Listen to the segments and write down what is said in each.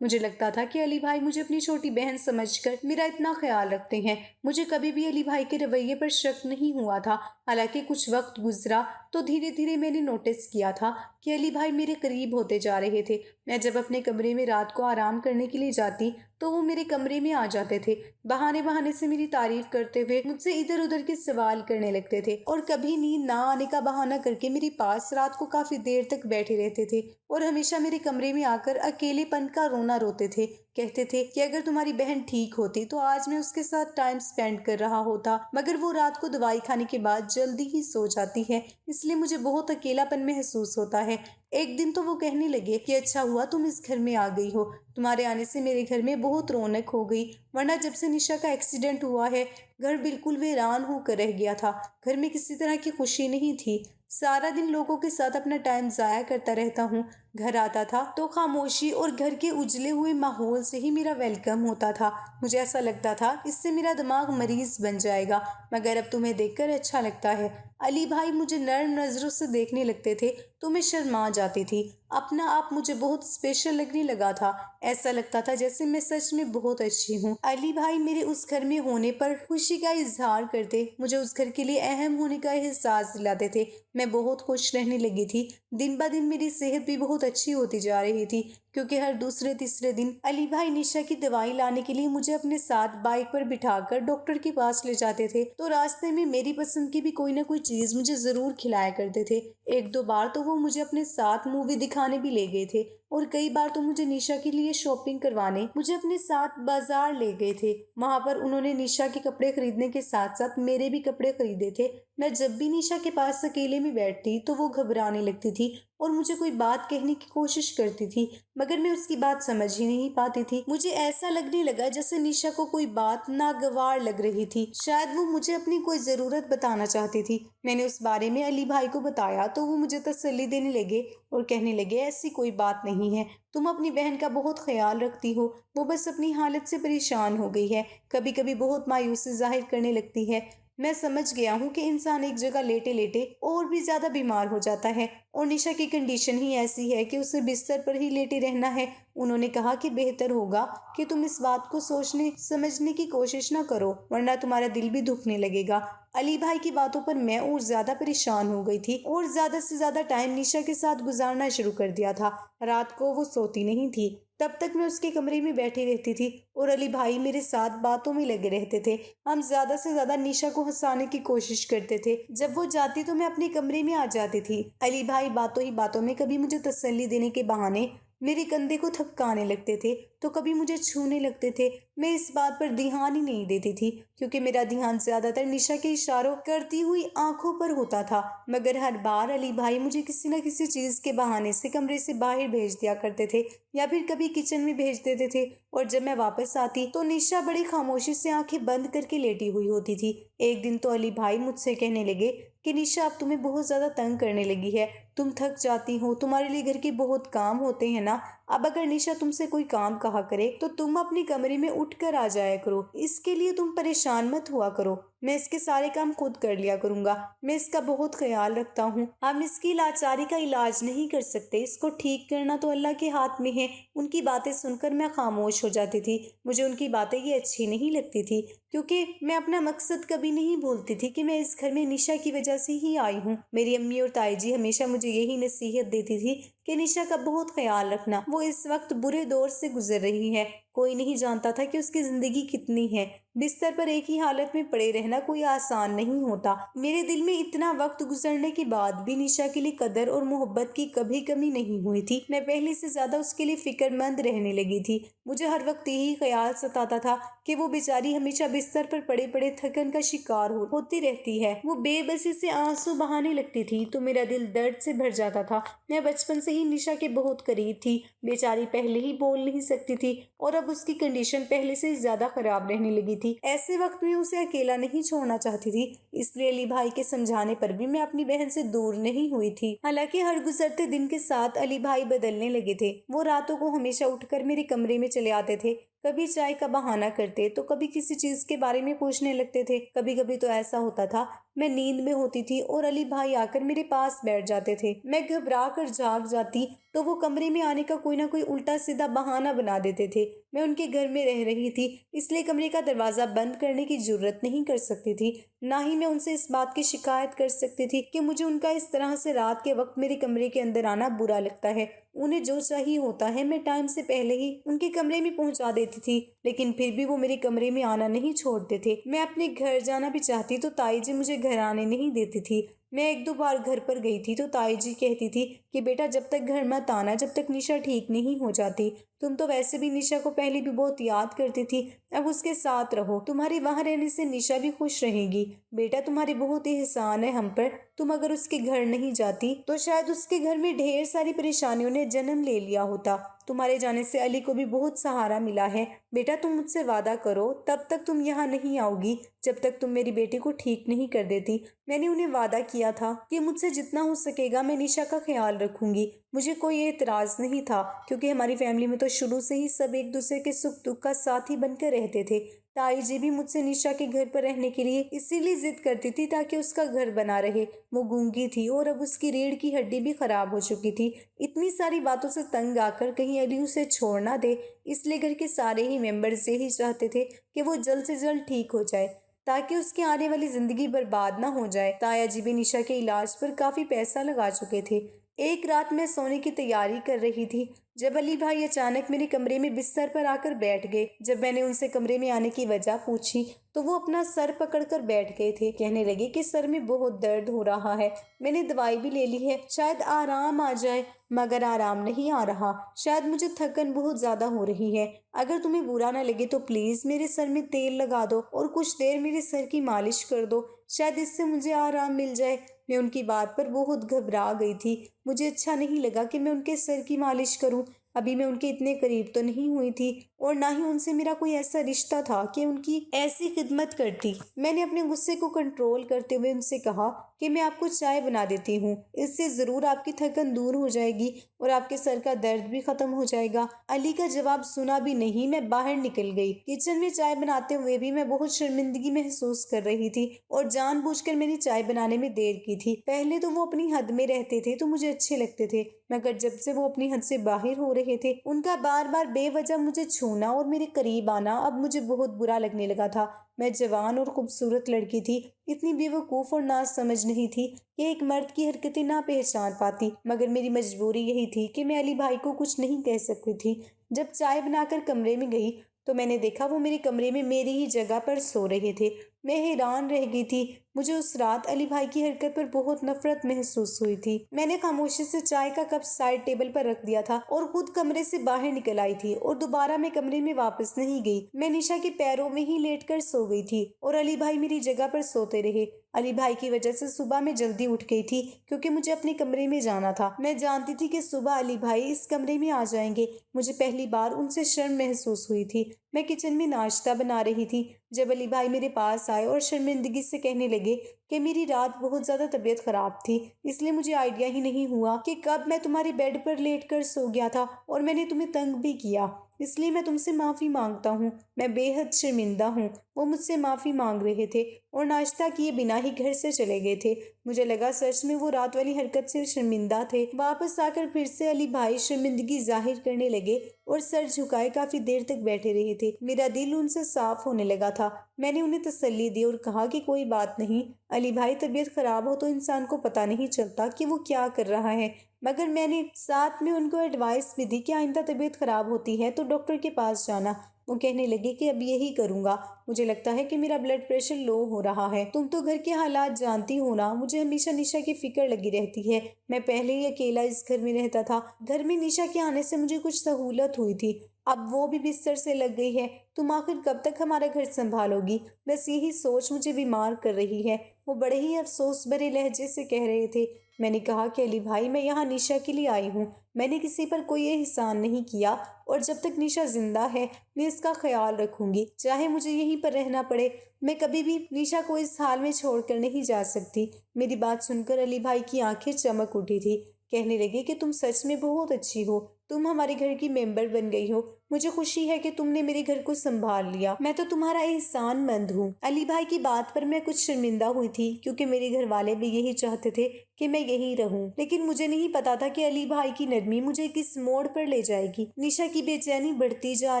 مجھے لگتا تھا کہ علی بھائی مجھے اپنی چھوٹی بہن سمجھ کر میرا اتنا خیال رکھتے ہیں۔ مجھے کبھی بھی علی بھائی کے رویے پر شک نہیں ہوا تھا۔ حالانکہ کچھ وقت گزرا تو دھیرے دھیرے میں نے نوٹس کیا تھا کہ علی بھائی میرے قریب ہوتے جا رہے تھے۔ میں جب اپنے کمرے میں رات کو آرام کرنے کے لیے جاتی تو وہ میرے کمرے میں آ جاتے تھے، بہانے بہانے سے میری تعریف کرتے ہوئے مجھ سے ادھر ادھر کے سوال کرنے لگتے تھے، اور کبھی نیند نہ آنے کا بہانہ کر کے میرے پاس رات کو کافی دیر تک بیٹھے رہتے تھے، اور ہمیشہ میرے کمرے میں آ کر اکیلے پن کا رونا روتے تھے۔ کہتے تھے کہ اگر تمہاری بہن ٹھیک ہوتی تو آج میں اس کے ساتھ ٹائم سپینڈ کر رہا ہوتا، مگر وہ رات کو دوائی کھانے کے بعد جلدی ہی سو جاتی ہے، اس لیے مجھے بہت اکیلا پن محسوس ہوتا ہے۔ ایک دن تو وہ کہنے لگے کہ اچھا ہوا تم اس گھر میں آ گئی ہو، تمہارے آنے سے میرے گھر میں بہت رونق ہو گئی، ورنہ جب سے نشا کا ایکسیڈنٹ ہوا ہے گھر بالکل ویران ہو کر رہ گیا تھا۔ گھر میں کسی طرح کی خوشی نہیں تھی، سارا دن لوگوں کے ساتھ اپنا ٹائم ضائع کرتا رہتا ہوں۔ گھر آتا تھا تو خاموشی اور گھر کے اجلے ہوئے ماحول سے ہی میرا ویلکم ہوتا تھا۔ مجھے ایسا لگتا تھا اس سے میرا دماغ مریض بن جائے گا، مگر اب تمہیں دیکھ کر اچھا لگتا ہے۔ علی بھائی مجھے نرم نظروں سے دیکھنے لگتے تھے تو میں شرما جاتی تھی۔ اپنا آپ مجھے بہت اسپیشل لگنے لگا تھا، ایسا لگتا تھا جیسے میں سچ میں بہت اچھی ہوں۔ علی بھائی میرے اس گھر میں ہونے پر خوشی کا اظہار کرتے، مجھے اس گھر کے لیے اہم ہونے کا احساس دلاتے تھے۔ میں بہت خوش رہنے لگی تھی۔ دن بہ دن میری صحت بھی بہت اچھی ہوتی جا رہی تھی، کیونکہ ہر دوسرے تیسرے دن علی بھائی نشا کی دوائی لانے کے لیے مجھے اپنے ساتھ بائک پر بٹھا کر ڈاکٹر کے پاس لے جاتے تھے، تو راستے میں میری پسند کی بھی کوئی نہ کوئی چیز مجھے ضرور کھلایا کرتے تھے۔ ایک دو بار تو وہ مجھے اپنے ساتھ مووی دکھانے بھی لے گئے تھے، اور کئی بار تو مجھے نشا کے لیے شاپنگ کروانے مجھے اپنے ساتھ بازار لے گئے تھے۔ وہاں پر انہوں نے نشا کے کپڑے خریدنے کے ساتھ ساتھ میرے بھی کپڑے خریدے تھے۔ میں جب بھی نشا کے پاس اکیلے میں بیٹھتی تو وہ گھبرانے لگتی تھی اور مجھے کوئی بات کہنے کی کوشش کرتی تھی، مگر میں اس کی بات سمجھ ہی نہیں پاتی تھی۔ مجھے ایسا لگنے لگا جیسے نشا کو کوئی بات ناگوار لگ رہی تھی، شاید وہ مجھے اپنی کوئی ضرورت بتانا چاہتی تھی۔ میں نے اس بارے میں علی بھائی کو بتایا تو وہ مجھے تسلی دینے لگے اور کہنے لگے ایسی کوئی بات نہیں ہے، تم اپنی بہن کا بہت خیال رکھتی ہو، وہ بس اپنی حالت سے پریشان ہو گئی ہے، کبھی کبھی بہت مایوسی ظاہر کرنے لگتی ہے۔ میں سمجھ گیا ہوں کہ انسان ایک جگہ لیٹے لیٹے اور بھی زیادہ بیمار ہو جاتا ہے، اور نشا کی کنڈیشن ہی ایسی ہے کہ اسے بستر پر ہی لیٹے رہنا ہے۔ انہوں نے کہا کہ بہتر ہوگا کہ تم اس بات کو سوچنے سمجھنے کی کوشش نہ کرو، ورنہ تمہارا دل بھی دکھنے لگے گا۔ علی بھائی کی باتوں پر میں اور زیادہ پریشان ہو گئی تھی اور زیادہ سے زیادہ ٹائم نشا کے ساتھ گزارنا شروع کر دیا تھا۔ رات کو وہ سوتی نہیں تھی، تب تک میں اس کے کمرے میں بیٹھی رہتی تھی اور علی بھائی میرے ساتھ باتوں میں لگے رہتے تھے۔ ہم زیادہ سے زیادہ نشا کو ہنسانے کی کوشش کرتے تھے۔ جب وہ جاتی تو میں اپنے کمرے میں آ جاتی تھی۔ علی بھائی باتوں ہی باتوں میں کبھی مجھے تسلی دینے کے بہانے میرے کندھے کو تھپکانے لگتے تھے تو کبھی مجھے چھونے لگتے تھے۔ میں اس بات پر دھیان ہی نہیں دیتی تھی، کیونکہ میرا دھیان زیادہ تر نشا کے اشاروں کرتی ہوئی آنکھوں پر ہوتا تھا، مگر ہر بار علی بھائی مجھے کسی نہ کسی چیز کے بہانے سے کمرے سے باہر بھیج دیا کرتے تھے، یا پھر کبھی کچن میں بھیج دیتے تھے، اور جب میں واپس آتی تو نشا بڑی خاموشی سے آنکھیں بند کر کے لیٹی ہوئی ہوتی تھی۔ ایک دن تو علی بھائی مجھ سے کہنے لگے کہ نشا اب تمہیں بہت زیادہ تنگ کرنے لگی ہے، تم تھک جاتی ہو، تمہارے لیے گھر کے بہت کام ہوتے ہیں نا، اب اگر نشا تم سے کوئی کام کہا کرے تو تم اپنے کمرے میں اٹھ کر آ جایا کرو، اس کے لیے تم پریشان مت ہوا کرو، میں اس کے سارے کام خود کر لیا کروں گا، میں اس کا بہت خیال رکھتا ہوں۔ ہم اس کی لاچاری کا علاج نہیں کر سکتے، اس کو ٹھیک کرنا تو اللہ کے ہاتھ میں ہے۔ ان کی باتیں سن کر میں خاموش ہو جاتی تھی، مجھے ان کی باتیں یہ اچھی نہیں لگتی تھی، کیونکہ میں اپنا مقصد کبھی نہیں بھولتی تھی کہ میں اس گھر میں نشا کی وجہ سے ہی آئی ہوں۔ میری امی اور تائی جی ہمیشہ مجھے یہی نصیحت دیتی تھی کہ نشا کا بہت خیال رکھنا، وہ اس وقت برے دور سے گزر رہی ہے، کوئی نہیں جانتا تھا کہ اس کی زندگی کتنی ہے، بستر پر ایک ہی حالت میں پڑے رہنا کوئی آسان نہیں ہوتا۔ میرے دل میں اتنا وقت گزرنے کے بعد بھی نشا کے لیے قدر اور محبت کی کبھی کمی نہیں ہوئی تھی، میں پہلے سے زیادہ اس کے لیے فکر مند رہنے لگی تھی۔ مجھے ہر وقت یہی خیال ستاتا تھا کہ وہ بیچاری ہمیشہ بستر پر پڑے پڑے تھکن کا شکار ہوتی رہتی ہے۔ وہ بے بسی سے آنسو بہانے لگتی تھی تو میرا دل درد سے بھر جاتا تھا۔ میں بچپن سے ہی نشا کے بہت قریب تھی، بیچاری پہلے ہی بول نہیں سکتی تھی اور اب اس کی کنڈیشن پہلے سے زیادہ خراب رہنے لگی تھی۔ ایسے وقت میں اسے اکیلا نہیں چھوڑنا چاہتی تھی، اس لیے علی بھائی کے سمجھانے پر بھی میں اپنی بہن سے دور نہیں ہوئی تھی۔ حالانکہ ہر گزرتے دن کے ساتھ علی بھائی بدلنے لگے تھے، وہ راتوں کو ہمیشہ اٹھ کر میرے کمرے میں چلے آتے تھے کبھی چائے کا بہانہ کرتے تو کبھی کسی چیز کے بارے میں پوچھنے لگتے تھے۔ کبھی کبھی تو ایسا ہوتا تھا میں نیند میں ہوتی تھی اور علی بھائی آ کر میرے پاس بیٹھ جاتے تھے۔ میں گھبرا کر جاگ جاتی تو وہ کمرے میں آنے کا کوئی نہ کوئی الٹا سیدھا بہانہ بنا دیتے تھے۔ میں ان کے گھر میں رہ رہی تھی، اس لیے کمرے کا دروازہ بند کرنے کی جرت نہیں کر سکتی تھی، نہ ہی میں ان سے اس بات کی شکایت کر سکتی تھی کہ مجھے ان کا اس طرح سے رات کے وقت میرے کمرے کے اندر آنا برا لگتا ہے۔ انہیں جو چاہیے ہوتا ہے میں ٹائم سے پہلے ہی ان کے کمرے میں پہنچا دیتی تھی، لیکن پھر بھی وہ میرے کمرے میں آنا نہیں چھوڑتے تھے۔ میں اپنے گھر جانا بھی چاہتی تو تائی جی مجھے گھر آنے نہیں دیتی تھی۔ میں ایک دو بار گھر پر گئی تھی تو تائی جی کہتی تھی کہ بیٹا جب تک گھر مت آنا جب تک نشا ٹھیک نہیں ہو جاتی۔ تم تو ویسے بھی نشا کو پہلے بھی بہت یاد کرتی تھی، اب اس کے ساتھ رہو، تمہارے وہاں رہنے سے نشا بھی خوش رہے گی۔ بیٹا تمہارے بہت احسان ہے ہم پر، تم اگر اس کے گھر نہیں جاتی تو شاید اس کے گھر میں ڈھیر ساری پریشانیوں نے جنم لے لیا ہوتا۔ تمہارے جانے سے علی کو بھی بہت سہارا ملا ہے۔ بیٹا تم مجھ سے وعدہ کرو تب تک تم یہاں نہیں آؤ گی جب تک تم میری بیٹی کو ٹھیک نہیں کر دیتی۔ میں نے انہیں وعدہ کیا تھا کہ مجھ سے جتنا ہو سکے گا میں نشا کا خیال رکھوں گی۔ مجھے کوئی اعتراض نہیں تھا کیونکہ ہماری فیملی میں تو شروع سے ہی سب ایک دوسرے کے سکھ دکھ کا ساتھی بن کر رہتے تھے۔ تائی جی بھی مجھ سے نشا کے گھر پر رہنے کے لیے اسی لیے ضد کرتی تھی تاکہ اس کا گھر بنا رہے۔ وہ گونگی تھی اور اب اس کی ریڑھ کی ہڈی بھی خراب ہو چکی تھی۔ اتنی ساری باتوں سے تنگ آ کر کہیں علی اسے چھوڑ نہ دے، اس لیے گھر کے سارے ہی ممبرز یہی چاہتے تھے کہ وہ جلد سے جلد ٹھیک ہو جائے تاکہ اس کی آنے والی زندگی برباد نہ ہو جائے۔ تایا جی بھی نشا کے علاج پر کافی پیسہ لگا چکے تھے۔ ایک رات میں سونے کی تیاری کر رہی تھی جب علی بھائی اچانک میرے کمرے میں بستر پر آ کر بیٹھ گئے۔ جب میں نے ان سے کمرے میں آنے کی وجہ پوچھی تو وہ اپنا سر پکڑ کر بیٹھ گئے تھے۔ کہنے لگے کہ سر میں بہت درد ہو رہا ہے، میں نے دوائی بھی لے لی ہے، شاید آرام آ جائے، مگر آرام نہیں آ رہا۔ شاید مجھے تھکن بہت زیادہ ہو رہی ہے۔ اگر تمہیں برا نہ لگے تو پلیز میرے سر میں تیل لگا دو اور کچھ دیر میرے سر کی مالش کر دو، شاید اس سے مجھے آرام مل جائے۔ میں ان کی بات پر بہت گھبرا گئی تھی۔ مجھے اچھا نہیں لگا کہ میں ان کے سر کی مالش کروں۔ ابھی میں ان کے اتنے قریب تو نہیں ہوئی تھی اور نہ ہی ان سے میرا کوئی ایسا رشتہ تھا کہ ان کی ایسی خدمت کرتی۔ میں نے اپنے غصے کو کنٹرول کرتے ہوئے ان سے کہا کہ میں آپ کو چائے بنا دیتی ہوں، اس سے ضرور آپ کی تھکن دور ہو جائے گی اور آپ کے سر کا درد بھی ختم ہو جائے گا۔ علی کا جواب سنا بھی نہیں، میں باہر نکل گئی۔ کچن میں چائے بناتے ہوئے بھی میں بہت شرمندگی محسوس کر رہی تھی اور جان بوجھ کر میں نے چائے بنانے میں دیر کی تھی۔ پہلے تو وہ اپنی حد میں رہتے تھے تو مجھے اچھے لگتے تھے، مگر جب سے وہ اپنی حد سے باہر ہو رہے تھے ان کا بار بار بے وجہ مجھے چھونا اور میرے قریب آنا اب مجھے بہت برا لگنے لگا تھا۔ میں جوان اور خوبصورت لڑکی تھی، اتنی بے وقوف اور ناسمجھ نہیں تھی کہ ایک مرد کی حرکتیں نہ پہچان پاتی، مگر میری مجبوری یہی تھی کہ میں علی بھائی کو کچھ نہیں کہہ سکتی تھی۔ جب چائے بنا کر کمرے میں گئی تو میں نے دیکھا وہ میرے کمرے میں میری ہی جگہ پر سو رہے تھے۔ میں حیران رہ گئی تھی۔ مجھے اس رات علی بھائی کی حرکت پر بہت نفرت محسوس ہوئی تھی۔ میں نے خاموشی سے چائے کا کپ سائڈ ٹیبل پر رکھ دیا تھا اور خود کمرے سے باہر نکل آئی تھی اور دوبارہ میں کمرے میں واپس نہیں گئی۔ میں نشا کے پیروں میں ہی لیٹ کر سو گئی تھی اور علی بھائی میری جگہ پر سوتے رہے۔ علی بھائی کی وجہ سے صبح میں جلدی اٹھ گئی تھی کیونکہ مجھے اپنے کمرے میں جانا تھا۔ میں جانتی تھی کہ صبح علی بھائی اس کمرے میں آ جائیں گے۔ مجھے پہلی بار ان سے شرم محسوس ہوئی تھی۔ میں کچن میں ناشتہ بنا رہی تھی جب علی بھائی میرے پاس آئے اور شرمندگی سے کہنے لگے کہ میری رات بہت زیادہ طبیعت خراب تھی، اس لیے مجھے آئیڈیا ہی نہیں ہوا کہ کب میں تمہارے بیڈ پر لیٹ کر سو گیا تھا اور میں نے تمہیں تنگ بھی کیا، اس لیے میں تم سے معافی مانگتا ہوں، میں بے حد شرمندہ ہوں۔ وہ مجھ سے معافی مانگ رہے تھے اور ناشتہ کیے بنا ہی گھر سے چلے گئے تھے۔ مجھے لگا سچ میں وہ رات والی حرکت سے شرمندہ تھے۔ واپس آ کر پھر سے علی بھائی شرمندگی ظاہر کرنے لگے اور سر جھکائے کافی دیر تک بیٹھے رہے تھے۔ میرا دل ان سے صاف ہونے لگا تھا۔ میں نے انہیں تسلی دی اور کہا کہ کوئی بات نہیں علی بھائی، طبیعت خراب ہو تو انسان کو پتہ نہیں چلتا کہ وہ کیا کر رہا ہے، مگر میں نے ساتھ میں ان کو ایڈوائس بھی دی کہ آئندہ طبیعت خراب ہوتی ہے تو ڈاکٹر کے پاس جانا۔ وہ کہنے لگے کہ اب یہی کروں گا، مجھے لگتا ہے کہ میرا بلڈ پریشر لو ہو رہا ہے۔ تم تو گھر کے حالات جانتی ہو نا، مجھے ہمیشہ نشا کی فکر لگی رہتی ہے۔ میں پہلے ہی اکیلا اس گھر میں رہتا تھا، گھر میں نشا کے آنے سے مجھے کچھ سہولت ہوئی تھی، اب وہ بھی بستر سے لگ گئی ہے۔ تم آخر کب تک ہمارا گھر سنبھالو گی؟ بس یہی سوچ مجھے بیمار کر رہی ہے۔ وہ بڑے ہی افسوس بھرے لہجے سے کہہ رہے تھے۔ میں نے کہا کہ علی بھائی، میں یہاں نشا کے لیے آئی ہوں، میں نے کسی پر کوئی احسان نہیں کیا اور جب تک نشا زندہ ہے میں اس کا خیال رکھوں گی، چاہے مجھے یہیں پر رہنا پڑے۔ میں کبھی بھی نشا کو اس حال میں چھوڑ کر نہیں جا سکتی۔ میری بات سن کر علی بھائی کی آنکھیں چمک اٹھی تھی۔ کہنے لگے کہ تم سچ میں بہت اچھی ہو، تم ہمارے گھر کی ممبر بن گئی ہو، مجھے خوشی ہے کہ تم نے میرے گھر کو سنبھال لیا، میں تو تمہارا احسان مند ہوں۔ علی بھائی کی بات پر میں کچھ شرمندہ ہوئی تھی کیونکہ میرے گھر والے بھی یہی چاہتے تھے کہ میں یہی رہوں، لیکن مجھے نہیں پتا تھا کہ علی بھائی کی نرمی مجھے کس موڑ پر لے جائے گی۔ نشا کی بے چینی بڑھتی جا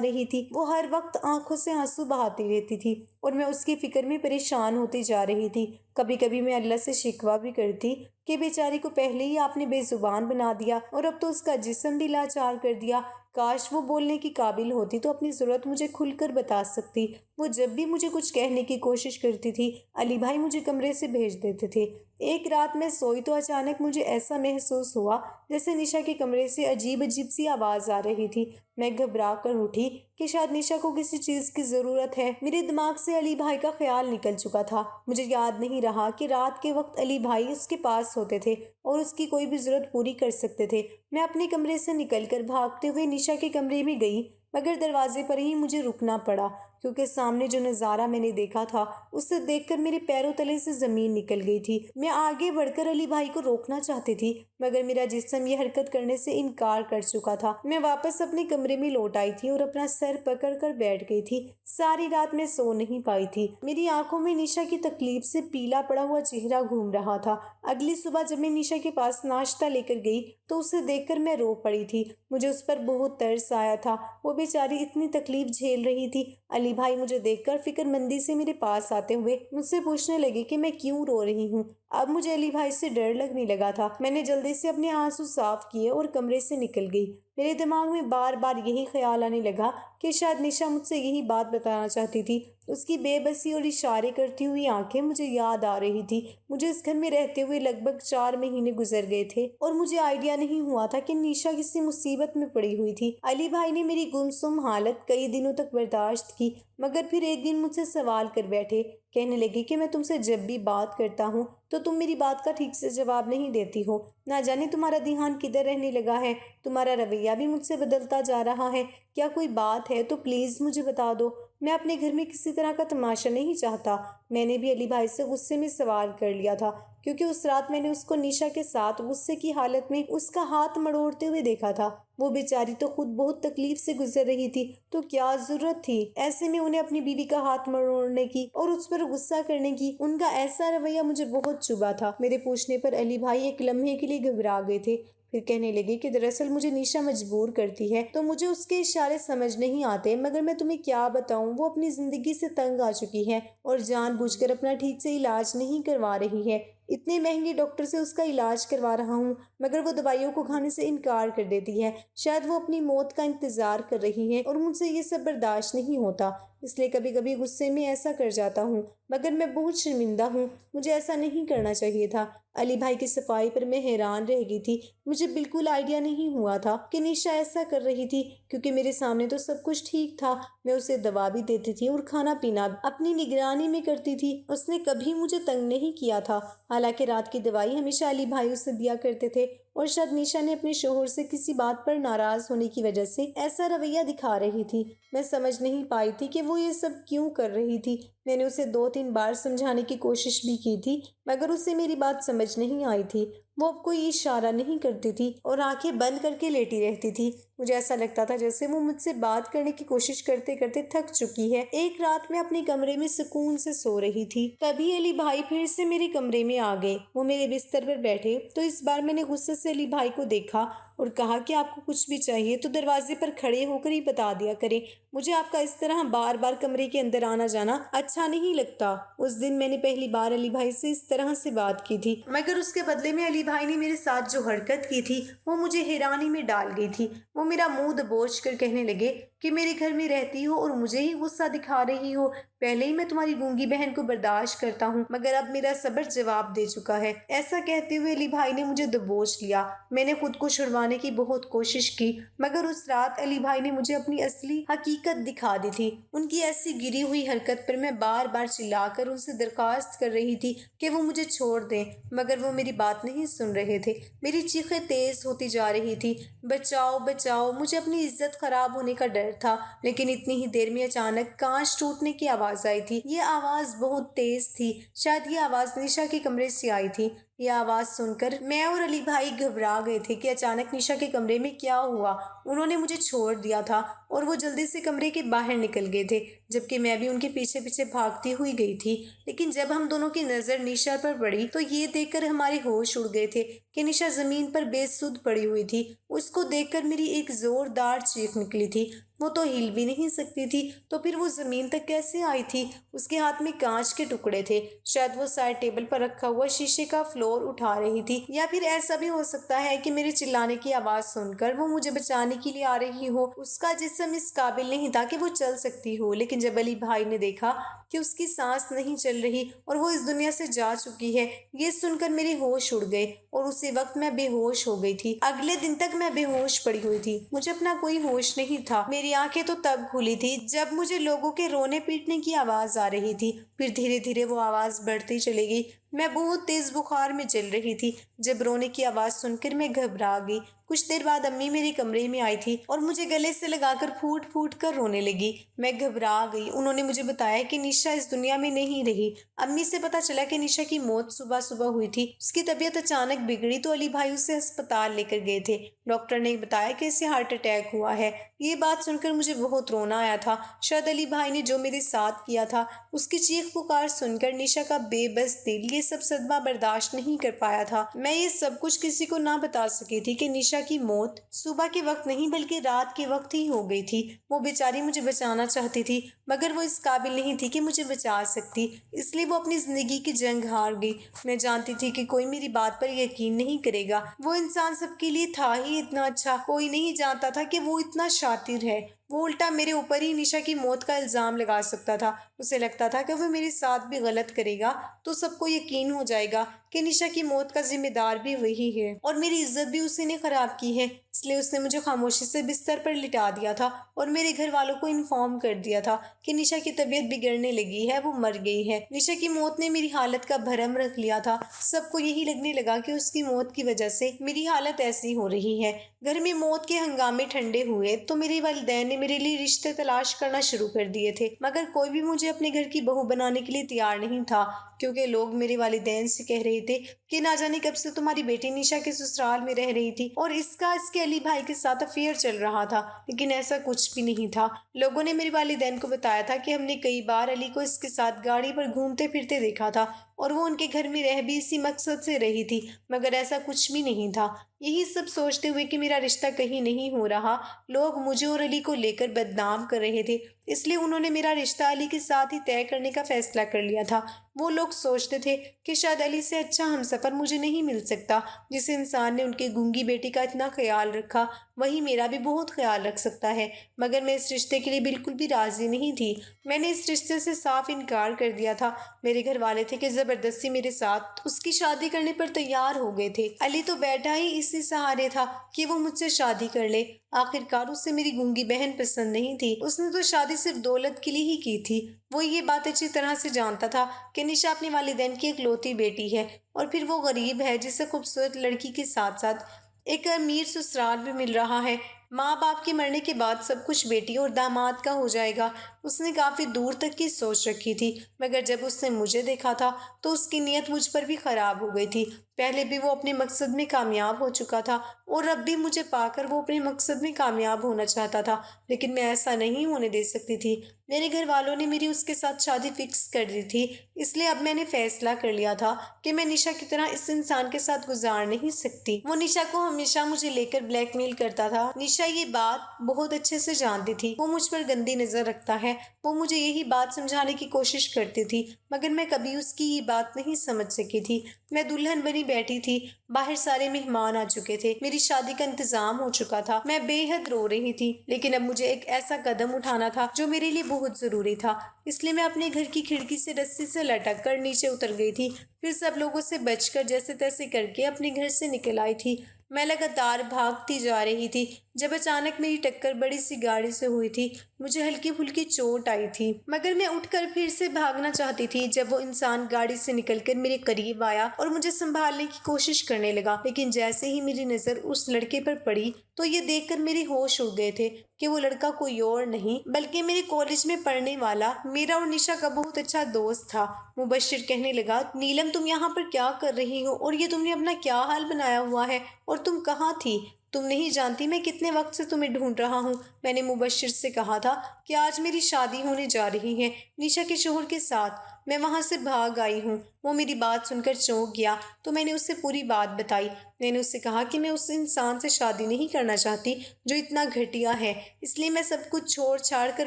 رہی تھی، وہ ہر وقت آنکھوں سے آنسو بہاتی رہتی تھی اور میں اس کی فکر میں پریشان ہوتی جا رہی تھی۔ کبھی کبھی میں اللہ سے شکوہ بھی کرتی کہ بیچاری کو پہلے ہی آپ نے بے زبان بنا دیا اور اب تو اس کا جسم بھی لاچار کر دیا۔ کاش وہ بولنے کی قابل ہوتی تو اپنی ضرورت مجھے کھل کر بتا سکتی۔ وہ جب بھی مجھے کچھ کہنے کی کوشش کرتی تھی، علی بھائی مجھے کمرے سے بھیج دیتے تھے۔ ایک رات میں سوئی تو اچانک مجھے ایسا محسوس ہوا جیسے نشا کے کمرے سے عجیب عجیب سی آواز آ رہی تھی۔ میں گھبرا کر اٹھی کہ شاید نشا کو کسی چیز کی ضرورت ہے۔ میرے دماغ سے علی بھائی کا خیال نکل چکا تھا۔ مجھے یاد نہیں رہا کہ رات کے وقت علی بھائی اس کے پاس ہوتے تھے اور اس کی کوئی بھی ضرورت پوری کر سکتے تھے۔ میں اپنے کمرے سے نکل کر بھاگتے ہوئے نشا کے کمرے میں گئی، مگر دروازے پر ہی مجھے رکنا پڑا کیونکہ سامنے جو نظارہ میں نے دیکھا تھا اسے دیکھ کر میرے پیروں تلے سے زمین نکل گئی تھی۔ میں آگے بڑھ کر علی بھائی کو روکنا چاہتی تھی مگر میرا جسم یہ حرکت کرنے سے انکار کر چکا تھا۔ میں واپس اپنے کمرے میں لوٹ آئی تھی اور اپنا سر پکڑ کر بیٹھ گئی تھی۔ ساری رات میں سو نہیں پائی تھی۔ میری آنکھوں میں نشا کی تکلیف سے پیلا پڑا ہوا چہرہ گھوم رہا تھا۔ اگلی صبح جب میں نشا کے پاس ناشتہ لے کر گئی تو اسے دیکھ کر میں رو پڑی تھی۔ مجھے اس پر بہت ترس آیا تھا، وہ بیچاری اتنی تکلیف جھیل رہی تھی۔ علی بھائی مجھے دیکھ کر فکر مندی سے میرے پاس آتے ہوئے مجھ سے پوچھنے لگے کہ میں کیوں رو رہی ہوں۔ اب مجھے علی بھائی سے ڈر لگنے لگا تھا۔ میں نے جلدی سے اپنے آنسو صاف کیے اور کمرے سے نکل گئی۔ میرے دماغ میں بار بار یہی خیال آنے لگا کہ شاید نشا مجھ سے یہی بات بتانا چاہتی تھی۔ اس کی بے بسی اور اشارے کرتی ہوئی آنکھیں مجھے یاد آ رہی تھی۔ مجھے اس گھر میں رہتے ہوئے لگ بھگ 4 مہینے گزر گئے تھے اور مجھے آئیڈیا نہیں ہوا تھا کہ نشا کسی مصیبت میں پڑی ہوئی تھی۔ علی بھائی نے میری گمسم حالت کئی دنوں تک برداشت کی مگر پھر ایک دن مجھ سے سوال کر بیٹھے، کہنے لگے کہ میں تم سے جب بھی بات کرتا ہوں تو تم میری بات کا ٹھیک سے جواب نہیں دیتی ہو۔ نہ جانے تمہارا دھیان کدھر رہنے لگا ہے، تمہارا رویہ بھی مجھ سے بدلتا جا رہا ہے۔ کیا کوئی بات ہے تو پلیز مجھے بتا دو، میں اپنے گھر میں کسی طرح کا تماشا نہیں چاہتا۔ میں نے بھی علی بھائی سے غصے میں سوال کر لیا تھا کیونکہ اس رات میں نے اس کو نشا کے ساتھ غصے کی حالت میں اس کا ہاتھ مڑوڑتے ہوئے دیکھا تھا۔ وہ بیچاری تو خود بہت تکلیف سے گزر رہی تھی تو کیا ضرورت تھی ایسے میں انہیں اپنی بیوی کا ہاتھ مڑوڑنے کی اور اس پر غصہ کرنے کی۔ ان کا ایسا رویہ مجھے بہت چبھا تھا۔ میرے پوچھنے پر علی بھائی ایک لمحے کے لیے گھبرا گئے تھے، پھر کہنے لگے کہ دراصل مجھے نشا مجبور کرتی ہے تو مجھے اس کے اشارے سمجھ نہیں آتے، مگر میں تمہیں کیا بتاؤں، وہ اپنی زندگی سے تنگ آ چکی ہے اور جان بوجھ کر اپنا ٹھیک سے علاج نہیں کروا رہی ہے۔ اتنے مہنگے ڈاکٹر سے اس کا علاج کروا رہا ہوں مگر وہ دوائیوں کو کھانے سے انکار کر دیتی ہے۔ شاید وہ اپنی موت کا انتظار کر رہی ہے اور مجھ سے یہ سب برداشت نہیں ہوتا، اس لیے کبھی کبھی غصے میں ایسا کر جاتا ہوں مگر میں بہت شرمندہ ہوں، مجھے ایسا نہیں کرنا چاہیے تھا۔ علی بھائی کی صفائی پر میں حیران رہ گئی تھی۔ مجھے بالکل آئیڈیا نہیں ہوا تھا کہ نشا ایسا کر رہی تھی کیونکہ میرے سامنے تو سب کچھ ٹھیک تھا، میں اسے دوا بھی دیتی تھی اور کھانا پینا اپنی نگرانی میں کرتی تھی، اس نے کبھی مجھے تنگ نہیں کیا تھا۔ حالانکہ رات کی دوائی ہمیشہ علی بھائی اسے دیا کرتے تھے اور شاید نشا نے اپنے شوہر سے کسی بات پر ناراض ہونے کی وجہ سے ایسا رویہ دکھا رہی تھی۔ میں سمجھ نہیں پائی تھی کہ وہ یہ سب کیوں کر رہی تھی۔ میں نے اسے 2-3 بار سمجھانے کی کوشش بھی کی تھی مگر اسے میری بات سمجھ نہیں آئی تھی۔ وہ اب کوئی اشارہ نہیں کرتی تھی اور آنکھیں بند کر کے لیٹی رہتی تھی۔ مجھے ایسا لگتا تھا جیسے وہ مجھ سے بات کرنے کی کوشش کرتے کرتے تھک چکی ہے۔ ایک رات میں اپنے کمرے میں سکون سے سو رہی تھی، تبھی علی بھائی پھر سے میرے کمرے میں آ گئے۔ وہ میرے بستر پر بیٹھے تو اس بار میں نے غصے سے علی بھائی کو دیکھا اور کہا کہ آپ کو کچھ بھی چاہیے تو دروازے پر کھڑے ہو کر ہی بتا دیا کریں، مجھے آپ کا اس طرح بار بار کمرے کے اندر آنا جانا اچھا نہیں لگتا۔ اس دن میں نے پہلی بار علی بھائی سے اس طرح سے بات کی تھی مگر اس کے بدلے میں علی بھائی نے میرے ساتھ جو حرکت کی تھی وہ مجھے حیرانی میں ڈال گئی تھی۔ وہ میرا منہ دبوچ کر کہنے لگے کہ میرے گھر میں رہتی ہو اور مجھے ہی غصہ دکھا رہی ہو، پہلے ہی میں تمہاری گونگی بہن کو برداشت کرتا ہوں مگر اب میرا صبر جواب دے چکا ہے۔ ایسا کہتے ہوئے علی بھائی نے مجھے دبوچ لیا۔ میں نے خود کو چھڑوانے کی بہت کوشش کی مگر اس رات علی بھائی نے مجھے اپنی اصلی حقیقت دکھا دی تھی۔ ان کی ایسی گری ہوئی حرکت پر میں بار بار چلا کر ان سے درخواست کر رہی تھی کہ وہ مجھے چھوڑ دیں مگر وہ میری بات نہیں سن رہے تھے۔ میری چیخیں تیز ہوتی جا رہی تھی، بچاؤ بچاؤ، مجھے اپنی عزت خراب ہونے کا ڈر تھا۔ لیکن اتنی ہی دیر میں اچانک کانچ ٹوٹنے کی آواز آئی تھی۔ یہ آواز بہت تیز تھی، شاید یہ آواز نشا کے کمرے سے آئی تھی۔ یہ آواز سن کر میں اور علی بھائی گھبرا گئے تھے کہ اچانک نشا کے کمرے میں کیا ہوا۔ انہوں نے مجھے چھوڑ دیا تھا اور وہ جلدی سے کمرے کے باہر نکل گئے تھے، جبکہ میں بھی ان کے پیچھے پیچھے بھاگتی ہوئی گئی تھی۔ لیکن جب ہم دونوں کی نظر نشا پر پڑی تو یہ دیکھ کر ہمارے ہوش اڑ گئے تھے کہ نشا زمین پر بے سدھ پڑی ہوئی تھی۔ اس کو دیکھ کر میری ایک زوردار چیخ نکلی تھی۔ وہ تو ہل بھی نہیں سکتی تھی، تو پھر وہ زمین تک کیسے آئی تھی؟ اس کے ہاتھ میں کانچ کے ٹکڑے تھے، شاید وہ سائڈ ٹیبل پر رکھا ہوا شیشے کا فلور اٹھا رہی تھی، یا پھر ایسا بھی ہو سکتا ہے کہ میرے چلانے کی آواز سن کر وہ مجھے بچانے کے لیے آ رہی ہو۔ اس کا جسم اس قابل نہیں تھا کہ وہ چل سکتی ہو، لیکن جب علی بھائی نے دیکھا کہ اس کی سانس نہیں چل رہی اور وہ اس دنیا سے جا چکی ہے، یہ سن کر میرے ہوش اڑ گئے اور اسی وقت میں بے ہوش ہو گئی تھی۔ اگلے دن تک میں بے ہوش پڑی ہوئی تھی، مجھے اپنا کوئی ہوش نہیں تھا۔ میری آنکھیں تو تب کھلی تھی جب مجھے لوگوں کے رونے پیٹنے کی آواز آ رہی تھی، پھر دھیرے دھیرے وہ آواز بڑھتی چلی گئی۔ میں بہت تیز بخار میں چل رہی تھی۔ جب رونے کی آواز سن کر میں گھبرا گئی۔ کچھ دیر بعد امی میرے کمرے میں آئی تھی اور مجھے گلے سے لگا کر پھوٹ پھوٹ کر رونے لگی۔ میں گھبرا گئی۔ انہوں نے مجھے بتایا کہ نشا اس دنیا میں نہیں رہی۔ امی سے پتا چلا کہ نشا کی موت صبح صبح ہوئی تھی۔ اس کی طبیعت اچانک بگڑی تو علی بھائی اسے ہسپتال لے کر گئے تھے۔ ڈاکٹر نے بتایا کہ اسے ہارٹ اٹیک ہوا ہے۔ یہ بات سن کر مجھے بہت رونا آیا تھا۔ شاید علی بھائی نے جو میرے ساتھ کیا تھا، اس کی چیخ پکار سن کر نشا کا بے بس دل یہ سب صدمہ برداشت نہیں کر پایا تھا۔ میں یہ سب کچھ کسی کو نہ بتا سکی تھی کہ نشا کی موت صبح کے وقت نہیں بلکہ رات کے وقت ہی ہو گئی تھی۔ وہ بیچاری مجھے بچانا چاہتی تھی، مگر وہ اس قابل نہیں تھی کہ مجھے بچا سکتی، اس لیے وہ اپنی زندگی کی جنگ ہار گئی۔ میں جانتی تھی کہ کوئی میری بات پر یقین نہیں کرے گا۔ وہ انسان سب کے لیے تھا ہی اتنا اچھا، کوئی نہیں جانتا تھا کہ وہ اتنا شاطر ہے۔ وہ الٹا میرے اوپر ہی نشا کی موت کا الزام لگا سکتا تھا۔ اسے لگتا تھا کہ وہ میرے ساتھ بھی غلط کرے گا تو سب کو یقین ہو جائے گا کہ نشا کی موت کا ذمہ دار بھی وہی ہے، اور میری عزت بھی اسی نے خراب کی ہے۔ اس لیے اس نے مجھے خاموشی سے بستر پر لٹا دیا تھا اور میرے گھر والوں کو انفارم کر دیا تھا کہ نشا کی طبیعت بگڑنے لگی ہے، وہ مر گئی ہے۔ نشا کی موت نے میری حالت کا بھرم رکھ لیا تھا۔ سب کو یہی لگنے لگا کہ اس کی موت کی وجہ سے میری حالت ایسی ہو رہی ہے۔ گھر میں موت کے ہنگامے ٹھنڈے ہوئے تو میرے والدین نے میرے لیے رشتے تلاش کرنا شروع کر دیے تھے، مگر کوئی بھی مجھے اپنے گھر کی بہو بنانے کے لیے تیار نہیں تھا، کیونکہ لوگ میرے والدین سے کہہ رہے تھے کہ نہ جانے کب سے تمہاری بیٹی نشا کے سسرال میں رہ رہی تھی اور اس کے علی بھائی کے ساتھ افیئر چل رہا تھا، لیکن ایسا کچھ بھی نہیں تھا۔ لوگوں نے میرے والدین کو بتایا تھا کہ ہم نے کئی بار علی کو اس کے ساتھ گاڑی پر گھومتے پھرتے دیکھا تھا اور وہ ان کے گھر میں رہ بھی اسی مقصد سے رہی تھی، مگر ایسا کچھ بھی نہیں تھا۔ یہی سب سوچتے ہوئے کہ میرا رشتہ کہیں نہیں ہو رہا، لوگ مجھے اور علی کو لے کر بدنام کر رہے تھے، اس لیے انہوں نے میرا رشتہ علی کے ساتھ ہی طے کرنے کا فیصلہ کر لیا تھا۔ وہ لوگ سوچتے تھے کہ شاید علی سے اچھا ہمسفر مجھے نہیں مل سکتا۔ جس انسان نے ان کی گونگی بیٹی کا اتنا خیال رکھا، وہی میرا بھی بہت خیال رکھ سکتا ہے، مگر میں اس رشتے کے لیے بالکل بھی راضی نہیں تھی۔ میں نے اس رشتے سے صاف انکار کر دیا تھا۔ میرے گھر والے تھے کہ زبردستی میرے ساتھ اس کی شادی کرنے پر تیار ہو گئے تھے۔ علی تو بیٹھا ہی اسی سہارے تھا کہ وہ مجھ سے شادی کر لے۔ آخرکار اسے میری گونگی بہن پسند نہیں تھی، اس نے تو شادی صرف دولت کے لیے ہی کی تھی۔ وہ یہ بات اچھی طرح سے جانتا تھا کہ نشا اپنے والدین کی اکلوتی بیٹی ہے، اور پھر وہ غریب ہے جسے خوبصورت لڑکی کے ساتھ ساتھ ایک امیر سسرال بھی مل رہا ہے۔ ماں باپ کے مرنے کے بعد سب کچھ بیٹی اور داماد کا ہو جائے گا۔ اس نے کافی دور تک کی سوچ رکھی تھی، مگر جب اس نے مجھے دیکھا تھا تو اس کی نیت مجھ پر بھی خراب ہو گئی تھی۔ پہلے بھی وہ اپنے مقصد میں کامیاب ہو چکا تھا اور اب بھی مجھے پا کر وہ اپنے مقصد میں کامیاب ہونا چاہتا تھا، لیکن میں ایسا نہیں ہونے دے سکتی تھی۔ میرے گھر والوں نے میری اس کے ساتھ شادی فکس کر دی تھی، اس لیے اب میں نے فیصلہ کر لیا تھا کہ میں نشا کی طرح اس انسان کے ساتھ گزار نہیں سکتی۔ وہ نشا کو ہمیشہ مجھے لے کر بلیک میل کرتا تھا۔ نشا یہ بات بہت اچھے سے جانتی تھی، وہ مجھ پر گندی نظر رکھتا ہے۔ وہ مجھے یہی بات سمجھانے کی کوشش کرتی تھی، مگر میں کبھی اس کی یہ بات نہیں سمجھ سکی تھی۔ میں دلہن بنی بیٹھی تھی، باہر سارے مہمان آ چکے تھے، میری شادی کا انتظام ہو چکا تھا، میں بے حد رو رہی تھی، لیکن اب مجھے ایک ایسا قدم اٹھانا تھا جو میرے لیے بہت ضروری تھا، اس لیے میں اپنے گھر کی کھڑکی سے رسی سے لٹک کر نیچے اتر گئی تھی، پھر سب لوگوں سے بچ کر جیسے تیسے کر کے اپنے گھر سے نکل آئی تھی۔ میں لگاتار بھاگتی جا رہی تھی جب اچانک میری ٹکر بڑی سی گاڑی سے ہوئی تھی۔ مجھے ہلکی پھلکی چوٹ آئی تھی، مگر میں اٹھ کر پھر سے بھاگنا چاہتی تھی جب وہ انسان گاڑی سے نکل کر میرے قریب آیا اور مجھے سنبھالنے کی کوشش کرنے لگا، لیکن جیسے ہی میری نظر اس لڑکے پر پڑی تو یہ دیکھ کر میرے ہوش اڑ گئے تھے۔ کہ وہ لڑکا کوئی اور نہیں بلکہ میرے کالج میں پڑھنے والا میرا اور نشا کا بہت اچھا دوست تھا۔ مبشر کہنے لگا، نیلم تم یہاں پر کیا کر رہی ہو اور یہ تم نے اپنا کیا حال بنایا ہوا ہے، اور تم کہاں تھی؟ تم نہیں جانتی میں کتنے وقت سے تمہیں ڈھونڈ رہا ہوں۔ میں نے مبشر سے کہا تھا کہ آج میری شادی ہونے جا رہی ہے نشا کے شوہر کے ساتھ، میں وہاں سے بھاگ آئی ہوں۔ وہ میری بات سن کر چونک گیا تو میں نے اسے پوری بات بتائی۔ میں نے اس سے کہا کہ میں اس انسان سے شادی نہیں کرنا چاہتی جو اتنا گھٹیا ہے، اس لیے میں سب کچھ چھوڑ چھاڑ کر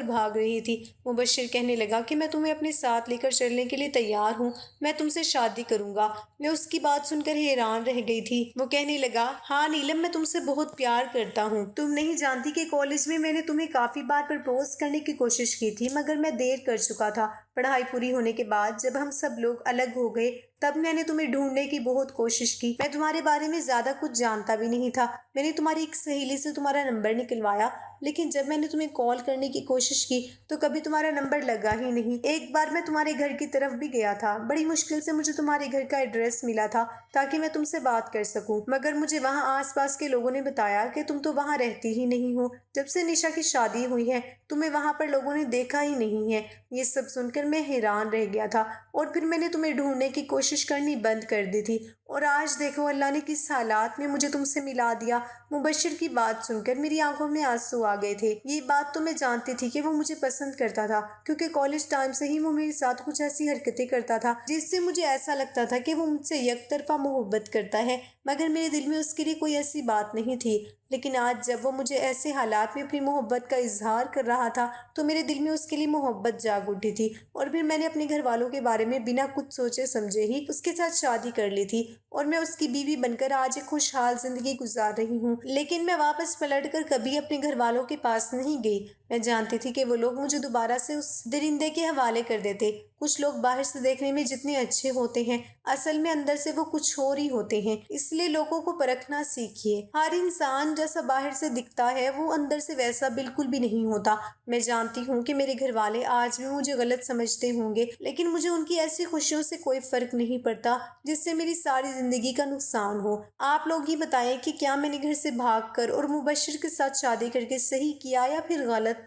بھاگ رہی تھی۔ مبشر کہنے لگا کہ میں تمہیں اپنے ساتھ لے کر چلنے کے لیے تیار ہوں، میں تم سے شادی کروں گا۔ میں اس کی بات سن کر حیران رہ گئی تھی۔ وہ کہنے لگا، ہاں نیلم، میں تم سے بہت پیار کرتا ہوں۔ تم نہیں جانتی کہ کالج میں نے تمہیں کافی بار پرپوز کرنے کی کوشش کی تھی، مگر میں دیر کر چکا تھا۔ پڑھائی پوری ہونے کے بعد جب ہم سب لوگ الگ ہو گئے تب میں نے تمہیں ڈھونڈنے کی بہت کوشش کی۔ میں تمہارے بارے میں زیادہ کچھ جانتا بھی نہیں تھا۔ میں نے تمہاری ایک سہیلی سے تمہارا نمبر نکلوایا، لیکن جب میں نے تمہیں کال کرنے کی کوشش کی تو کبھی تمہارا نمبر لگا ہی نہیں۔ ایک بار میں تمہارے گھر کی طرف بھی گیا تھا، بڑی مشکل سے مجھے تمہارے گھر کا ایڈریس ملا تھا تاکہ میں تم سے بات کر سکوں، مگر مجھے وہاں آس پاس کے لوگوں نے بتایا کہ تم تو وہاں رہتی ہی نہیں ہو۔ جب سے نشا کی شادی ہوئی ہے تمہیں وہاں پر لوگوں نے دیکھا ہی نہیں ہے۔ یہ سب سن کر میں حیران رہ گیا تھا اور پھر میں نے تمہیں ڈھونڈنے کی کوشش کرنی بند کر دی تھی، اور آج دیکھو اللہ نے کس حالات میں مجھے تم سے ملا دیا۔ مبشر کی بات سن کر میری آنکھوں میں آنسو آ گئے تھے۔ یہ بات تو میں جانتی تھی کہ وہ مجھے پسند کرتا تھا، کیونکہ کالج ٹائم سے ہی وہ میرے ساتھ کچھ ایسی حرکتیں کرتا تھا جس سے مجھے ایسا لگتا تھا کہ وہ مجھ سے یک طرفہ محبت کرتا ہے، مگر میرے دل میں اس کے لیے کوئی ایسی بات نہیں تھی۔ لیکن آج جب وہ مجھے ایسے حالات میں اپنی محبت کا اظہار کر رہا تھا تو میرے دل میں اس کے لیے محبت جاگ اٹھی تھی، اور پھر میں نے اپنے گھر والوں کے بارے میں بنا کچھ سوچے سمجھے ہی اس کے ساتھ شادی کر لی تھی، اور میں اس کی بیوی بن کر آج ایک خوشحال زندگی گزار رہی ہوں۔ لیکن میں واپس پلٹ کر کبھی اپنے گھر والوں کے پاس نہیں گئی۔ میں جانتی تھی کہ وہ لوگ مجھے دوبارہ سے اس درندے کے حوالے کر دیتے۔ کچھ لوگ باہر سے دیکھنے میں جتنے اچھے ہوتے ہیں اصل میں اندر سے وہ کچھ اور ہی ہوتے ہیں، اس لیے لوگوں کو پرکھنا سیکھیے۔ ہر انسان جیسا باہر سے دکھتا ہے وہ اندر سے ویسا بالکل بھی نہیں ہوتا۔ میں جانتی ہوں کہ میرے گھر والے آج بھی مجھے غلط سمجھتے ہوں گے، لیکن مجھے ان کی ایسی خوشیوں سے کوئی فرق نہیں پڑتا جس سے میری ساری زندگی کا نقصان ہو۔ آپ لوگ ہی بتائیں کہ کیا میں نے گھر سے بھاگ کر اور مبشر کے ساتھ شادی کر کے صحیح کیا یا پھر غلط؟